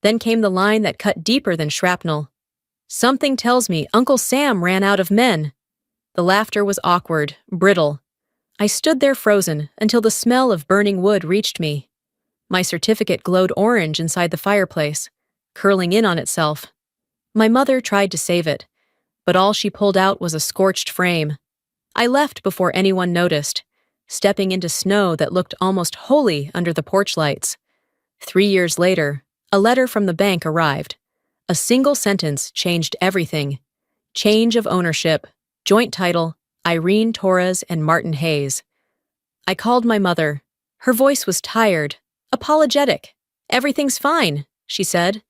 Then came the line that cut deeper than shrapnel. "Something tells me Uncle Sam ran out of men." The laughter was awkward, brittle. I stood there frozen until the smell of burning wood reached me. My certificate glowed orange inside the fireplace, curling in on itself. My mother tried to save it, but all she pulled out was a scorched frame. I left before anyone noticed, stepping into snow that looked almost holy under the porch lights. 3 years later, a letter from the bank arrived. A single sentence changed everything. Change of ownership, joint title, Irene Torres and Martin Hayes. I called my mother. Her voice was tired, apologetic. "Everything's fine," she said.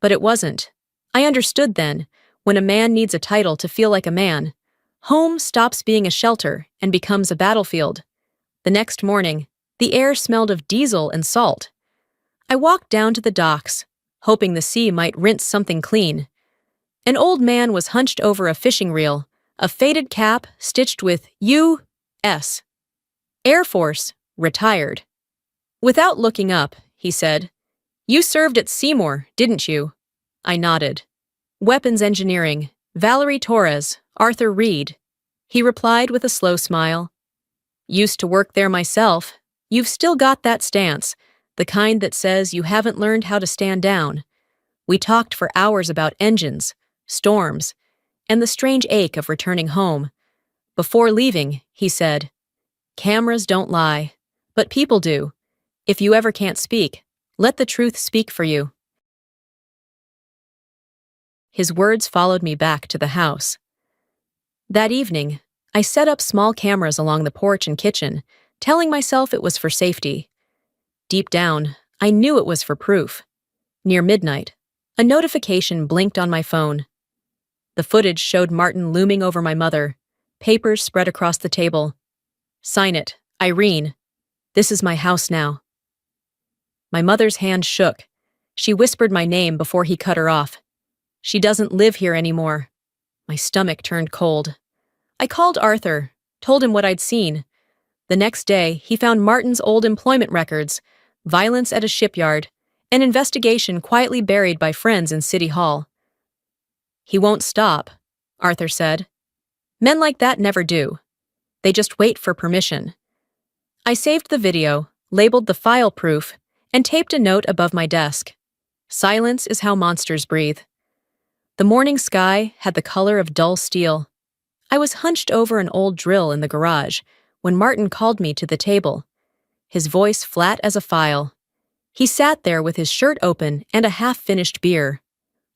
But it wasn't. I understood then, when a man needs a title to feel like a man, home stops being a shelter and becomes a battlefield. The next morning, the air smelled of diesel and salt. I walked down to the docks, hoping the sea might rinse something clean. An old man was hunched over a fishing reel, a faded cap stitched with U.S. Air Force, retired. Without looking up, he said, "You served at Seymour, didn't you?" I nodded. "Weapons engineering, Valerie Torres, Arthur Reed." He replied with a slow smile. "Used to work there myself. You've still got that stance, the kind that says you haven't learned how to stand down." We talked for hours about engines, storms, and the strange ache of returning home. Before leaving, he said, "Cameras don't lie, but people do. If you ever can't speak, let the truth speak for you." His words followed me back to the house. That evening, I set up small cameras along the porch and kitchen, telling myself it was for safety. Deep down, I knew it was for proof. Near midnight, a notification blinked on my phone. The footage showed Martin looming over my mother, papers spread across the table. "Sign it, Irene. This is my house now." My mother's hand shook. She whispered my name before he cut her off. "She doesn't live here anymore." My stomach turned cold. I called Arthur, told him what I'd seen. The next day, he found Martin's old employment records, violence at a shipyard, an investigation quietly buried by friends in City Hall. "He won't stop," Arthur said. "Men like that never do. They just wait for permission." I saved the video, labeled the file proof, and taped a note above my desk. "Silence is how monsters breathe." The morning sky had the color of dull steel. I was hunched over an old drill in the garage when Martin called me to the table, his voice flat as a file. He sat there with his shirt open and a half-finished beer,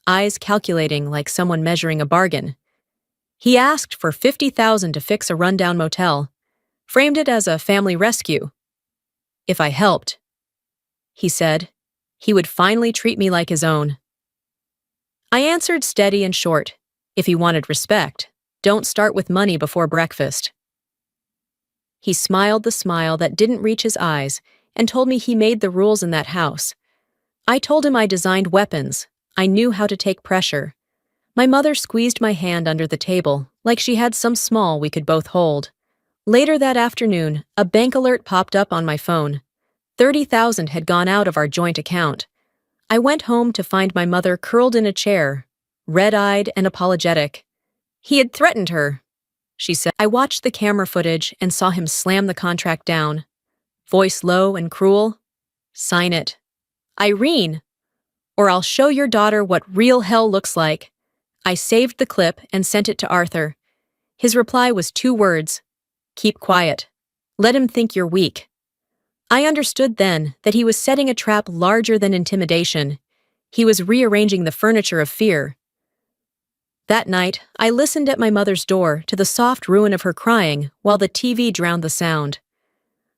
eyes calculating like someone measuring a bargain. He asked for $50,000 to fix a rundown motel, framed it as a family rescue. If I helped, he said, he would finally treat me like his own. I answered steady and short. If he wanted respect, don't start with money before breakfast. He smiled the smile that didn't reach his eyes and told me he made the rules in that house. I told him I designed weapons. I knew how to take pressure. My mother squeezed my hand under the table, like she had some small we could both hold. Later that afternoon, a bank alert popped up on my phone. $30,000 had gone out of our joint account. I went home to find my mother curled in a chair, red-eyed and apologetic. "He had threatened her," she said. I watched the camera footage and saw him slam the contract down. Voice low and cruel. "Sign it. Irene, or I'll show your daughter what real hell looks like." I saved the clip and sent it to Arthur. His reply was 2 words. "Keep quiet. Let him think you're weak." I understood then that he was setting a trap larger than intimidation. He was rearranging the furniture of fear. That night, I listened at my mother's door to the soft ruin of her crying while the TV drowned the sound.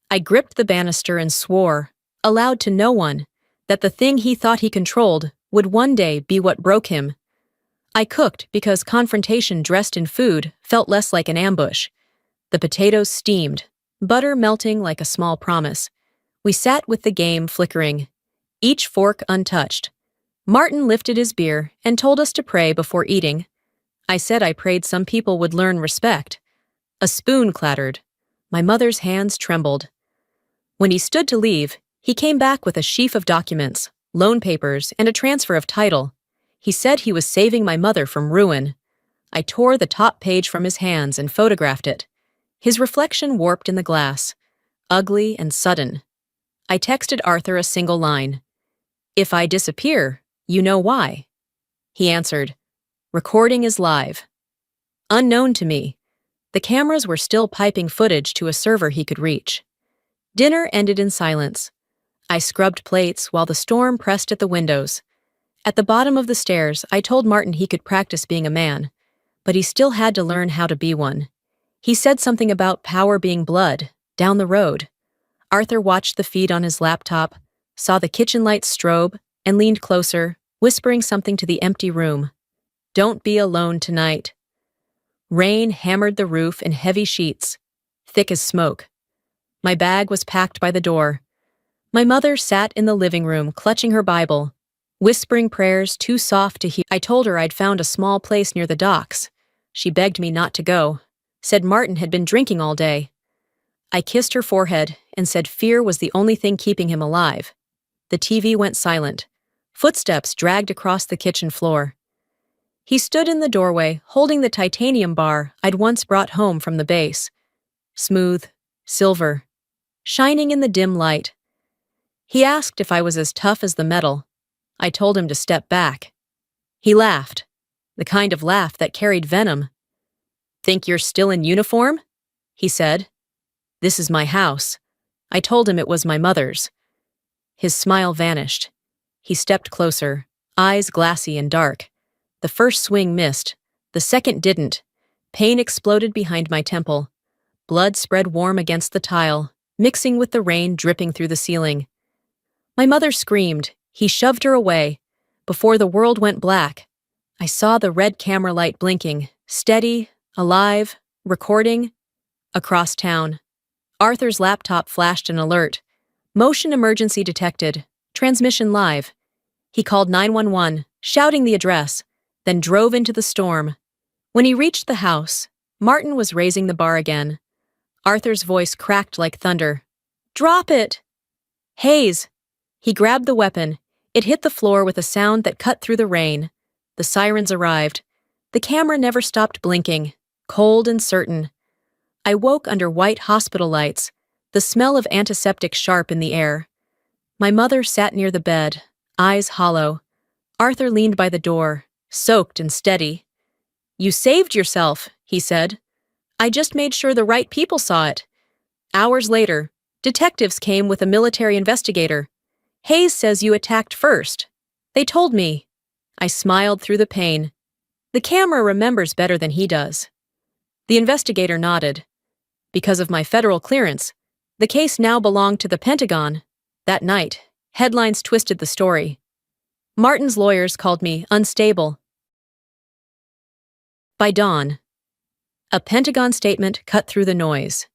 I gripped the banister and swore, aloud to no one, that the thing he thought he controlled would one day be what broke him. I cooked because confrontation dressed in food felt less like an ambush. The potatoes steamed, butter melting like a small promise. We sat with the game flickering, each fork untouched. Martin lifted his beer and told us to pray before eating. I said I prayed some people would learn respect. A spoon clattered. My mother's hands trembled. When he stood to leave, he came back with a sheaf of documents, loan papers, and a transfer of title. He said he was saving my mother from ruin. I tore the top page from his hands and photographed it. His reflection warped in the glass, ugly and sudden. I texted Arthur a single line. "If I disappear, you know why." He answered, "Recording is live." Unknown to me, the cameras were still piping footage to a server he could reach. Dinner ended in silence. I scrubbed plates while the storm pressed at the windows. At the bottom of the stairs, I told Martin he could practice being a man, but he still had to learn how to be one. He said something about power being blood, down the road. Arthur watched the feed on his laptop, saw the kitchen lights strobe, and leaned closer, whispering something to the empty room. "Don't be alone tonight." Rain hammered the roof in heavy sheets, thick as smoke. My bag was packed by the door. My mother sat in the living room, clutching her Bible, whispering prayers too soft to hear. I told her I'd found a small place near the docks. She begged me not to go, said Martin had been drinking all day. I kissed her forehead and said fear was the only thing keeping him alive. The TV went silent. Footsteps dragged across the kitchen floor. He stood in the doorway, holding the titanium bar I'd once brought home from the base. Smooth, silver, shining in the dim light. He asked if I was as tough as the metal. I told him to step back. He laughed, the kind of laugh that carried venom. "Think you're still in uniform?" he said. "This is my house." I told him it was my mother's. His smile vanished. He stepped closer, eyes glassy and dark. The first swing missed. The second didn't. Pain exploded behind my temple. Blood spread warm against the tile, mixing with the rain dripping through the ceiling. My mother screamed. He shoved her away. Before the world went black, I saw the red camera light blinking, steady, alive, recording. Across town, Arthur's laptop flashed an alert. Motion emergency detected. Transmission live. He called 911, shouting the address, then drove into the storm. When he reached the house, Martin was raising the bar again. Arthur's voice cracked like thunder. "Drop it!" "Hayes!" He grabbed the weapon. It hit the floor with a sound that cut through the rain. The sirens arrived. The camera never stopped blinking, cold and certain. I woke under white hospital lights, the smell of antiseptic sharp in the air. My mother sat near the bed, eyes hollow. Arthur leaned by the door, soaked and steady. "You saved yourself," he said. "I just made sure the right people saw it." Hours later, detectives came with a military investigator. "Hayes says you attacked first." They told me. I smiled through the pain. The camera remembers better than he does. The investigator nodded. Because of my federal clearance, the case now belonged to the Pentagon. That night, headlines twisted the story. Martin's lawyers called me unstable. By dawn, a Pentagon statement cut through the noise.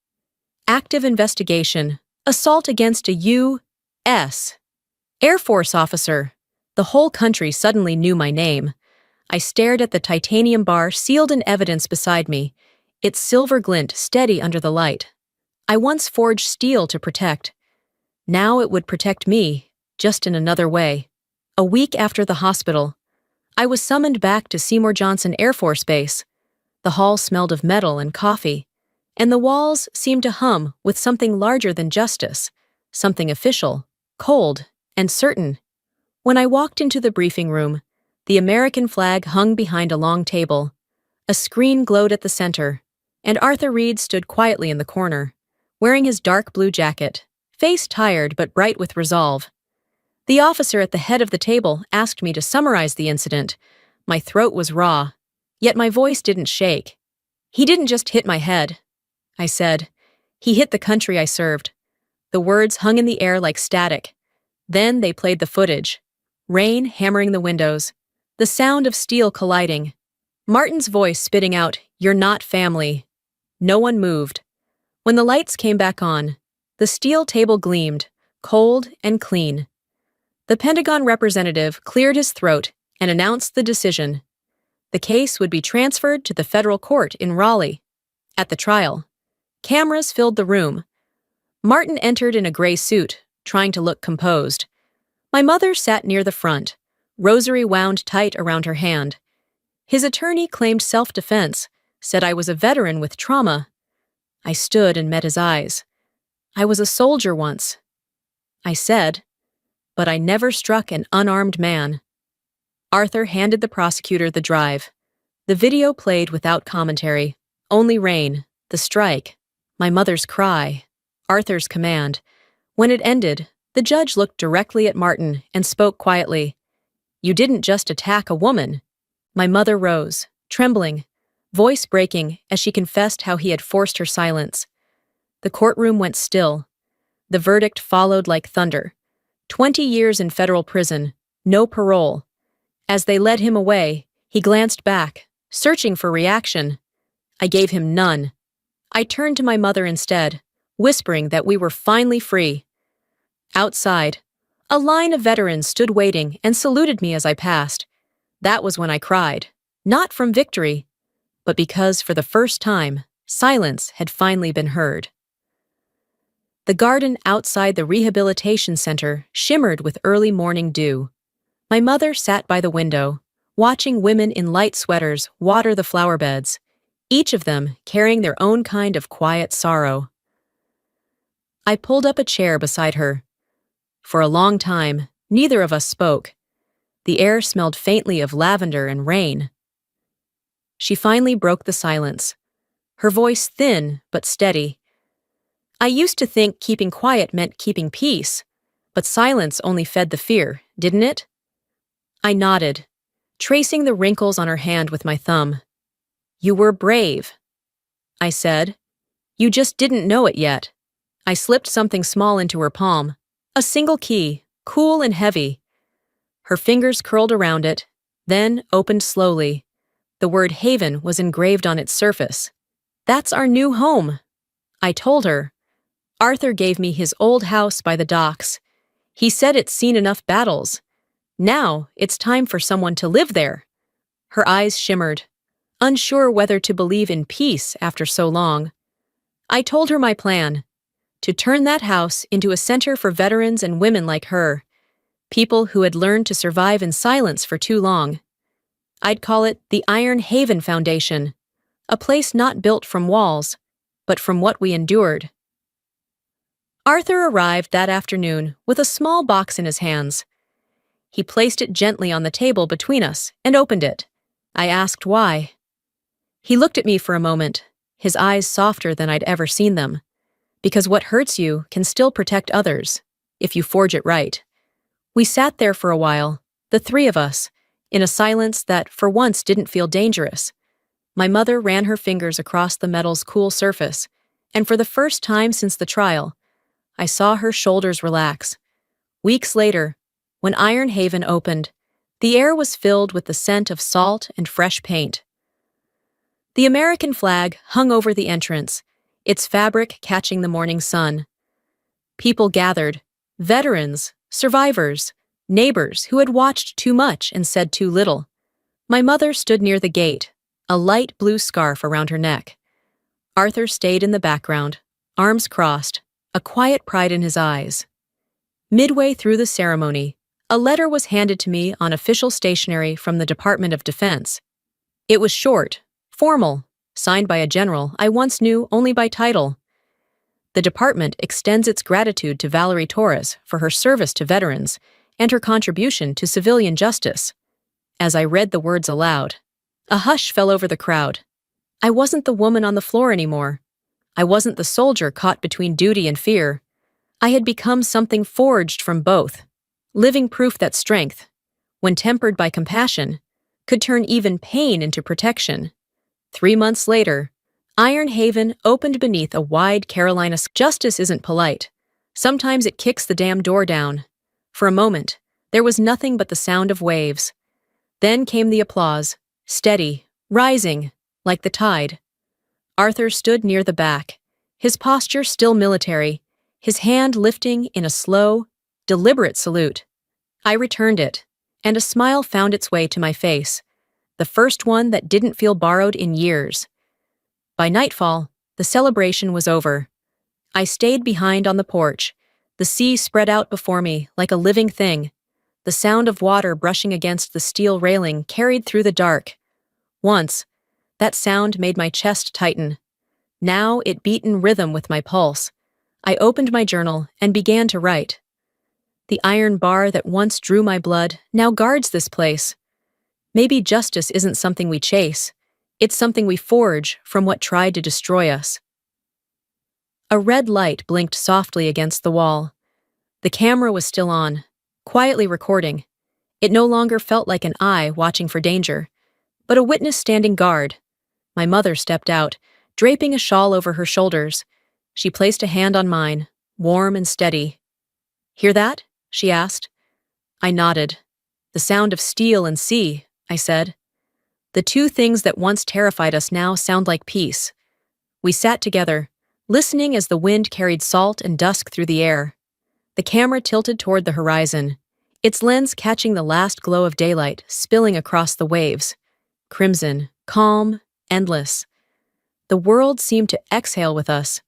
Active investigation. Assault against a U.S. Air Force officer. The whole country suddenly knew my name. I stared at the titanium bar sealed in evidence beside me, its silver glint steady under the light. I once forged steel to protect. Now it would protect me, just in another way. A week after the hospital, I was summoned back to Seymour Johnson Air Force Base. The hall smelled of metal and coffee, and the walls seemed to hum with something larger than justice, something official, cold, and certain. When I walked into the briefing room, the American flag hung behind a long table. A screen glowed at the center, and Arthur Reed stood quietly in the corner, wearing his dark blue jacket, face tired but bright with resolve. The officer at the head of the table asked me to summarize the incident. My throat was raw, yet my voice didn't shake. "He didn't just hit my head," I said. "He hit the country I served." The words hung in the air like static. Then they played the footage. Rain hammering the windows. The sound of steel colliding. Martin's voice spitting out, "You're not family." No one moved. When the lights came back on, the steel table gleamed, cold and clean. The Pentagon representative cleared his throat and announced the decision. The case would be transferred to the federal court in Raleigh. At the trial, cameras filled the room. Martin entered in a gray suit, trying to look composed. My mother sat near the front, rosary wound tight around her hand. His attorney claimed self-defense, said I was a veteran with trauma. I stood and met his eyes. I was a soldier once, I said, but I never struck an unarmed man. Arthur handed the prosecutor the drive. The video played without commentary. Only rain, the strike, my mother's cry, Arthur's command. When it ended, the judge looked directly at Martin and spoke quietly. You didn't just attack a woman. My mother rose, trembling, voice breaking as she confessed how he had forced her silence. The courtroom went still. The verdict followed like thunder. 20 years in federal prison, no parole. As they led him away, he glanced back, searching for reaction. I gave him none. I turned to my mother instead, whispering that we were finally free. Outside, a line of veterans stood waiting and saluted me as I passed. That was when I cried, not from victory, but because for the first time, silence had finally been heard. The garden outside the rehabilitation center shimmered with early morning dew. My mother sat by the window, watching women in light sweaters water the flower beds, each of them carrying their own kind of quiet sorrow. I pulled up a chair beside her. For a long time, neither of us spoke. The air smelled faintly of lavender and rain. She finally broke the silence, her voice thin but steady. I used to think keeping quiet meant keeping peace, but silence only fed the fear, didn't it? I nodded, tracing the wrinkles on her hand with my thumb. You were brave, I said. You just didn't know it yet. I slipped something small into her palm, a single key, cool and heavy. Her fingers curled around it, then opened slowly. The word Haven was engraved on its surface. That's our new home, I told her. Arthur gave me his old house by the docks. He said it's seen enough battles. Now it's time for someone to live there. Her eyes shimmered, unsure whether to believe in peace after so long. I told her my plan, to turn that house into a center for veterans and women like her, people who had learned to survive in silence for too long. I'd call it the Iron Haven Foundation, a place not built from walls, but from what we endured. Arthur arrived that afternoon with a small box in his hands. He placed it gently on the table between us and opened it. I asked why. He looked at me for a moment, his eyes softer than I'd ever seen them. Because what hurts you can still protect others, if you forge it right. We sat there for a while, the three of us, in a silence that for once didn't feel dangerous. My mother ran her fingers across the metal's cool surface, and for the first time since the trial, I saw her shoulders relax. Weeks later, when Iron Haven opened, the air was filled with the scent of salt and fresh paint. The American flag hung over the entrance, its fabric catching the morning sun. People gathered, veterans, survivors, neighbors who had watched too much and said too little. My mother stood near the gate, a light blue scarf around her neck. Arthur stayed in the background, arms crossed, a quiet pride in his eyes. Midway through the ceremony, a letter was handed to me on official stationery from the Department of Defense. It was short, formal, signed by a general I once knew only by title. The department extends its gratitude to Valerie Torres for her service to veterans and her contribution to civilian justice. As I read the words aloud, a hush fell over the crowd. I wasn't the woman on the floor anymore. I wasn't the soldier caught between duty and fear. I had become something forged from both, living proof that strength, when tempered by compassion, could turn even pain into protection. 3 months later, Iron Haven opened beneath a wide Carolina sky. Justice isn't polite. Sometimes it kicks the damn door down. For a moment, there was nothing but the sound of waves. Then came the applause, steady, rising, like the tide. Arthur stood near the back, his posture still military, his hand lifting in a slow, deliberate salute. I returned it, and a smile found its way to my face, the first one that didn't feel borrowed in years. By nightfall, the celebration was over. I stayed behind on the porch, the sea spread out before me like a living thing. The sound of water brushing against the steel railing carried through the dark. Once, that sound made my chest tighten. Now it beat in rhythm with my pulse. I opened my journal and began to write. The iron bar that once drew my blood now guards this place. Maybe justice isn't something we chase. It's something we forge from what tried to destroy us. A red light blinked softly against the wall. The camera was still on, quietly recording. It no longer felt like an eye watching for danger, but a witness standing guard. My mother stepped out, draping a shawl over her shoulders. She placed a hand on mine, warm and steady. "Hear that?" she asked. I nodded. "The sound of steel and sea," I said. "The two things that once terrified us now sound like peace." We sat together, listening as the wind carried salt and dusk through the air. The camera tilted toward the horizon, its lens catching the last glow of daylight spilling across the waves. Crimson, calm, endless. The world seemed to exhale with us,